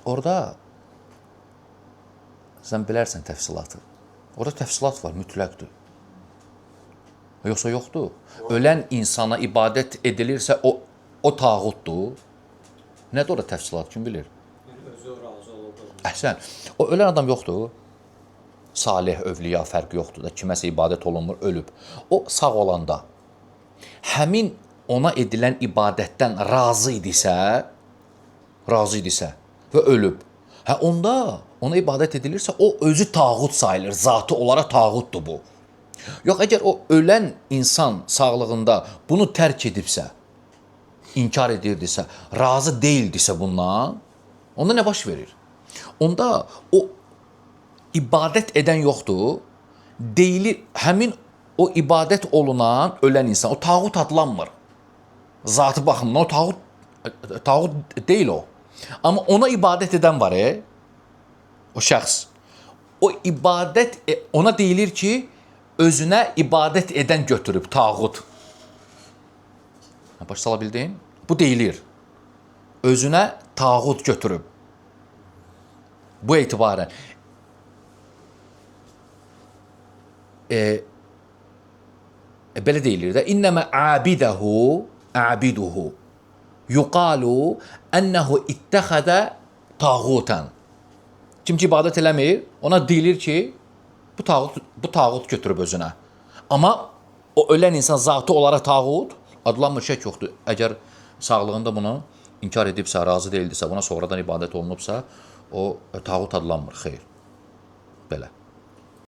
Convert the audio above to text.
Orada sən bilərsən təfsilatı. Orada təfsilat var, mütləqdir. Yoxsa yoxdur. Ölən insana ibadət edilirsə o tağutdur. Nədir orada təfsilat, kim bilir? Özü razı olur. Əhsən, o ölən adam yoxdur. Salih, övliya fərqi yoxdur da, kiməsə ibadət olunmur, ölüb. O sağ olanda, həmin ona edilən ibadətdən razı idisə və ölüb. Onda ona ibadət edilirsə, o özü tağut sayılır, zatı olaraq tağutdur bu. Yox, əgər o ölən insan sağlığında bunu tərk edibsə, inkar edirdisə, razı deyildisə bundan, onda nə baş verir? Onda o ibadət edən yoxdur, deyilir, həmin o ibadət olunan ölən insan, o tağut adlanmır. Zatı baxımından o tağut deyil o. Amma ona ibadət edən var, o şəxs. O ibadət, ona deyilir ki, özünə ibadət edən götürüb, tağut. Baş sala bildin? Bu deyilir. Özünə tağut götürüb. Bu etibarən. Belə deyilir də, İnnəmə əbiduhu yuqalu ənəhu ittəxədə tağutan. Kim ki ibadət eləmir, ona deyilir ki, bu tağut götürüb özünə. Amma o ölən insan zatı olaraq tağut adlanmır, şək yoxdur. Əgər sağlığında bunu inkar edibsə, razı deyildirsə, buna sonradan ibadət olunubsa, o tağut adlanmır, xeyr. Belə.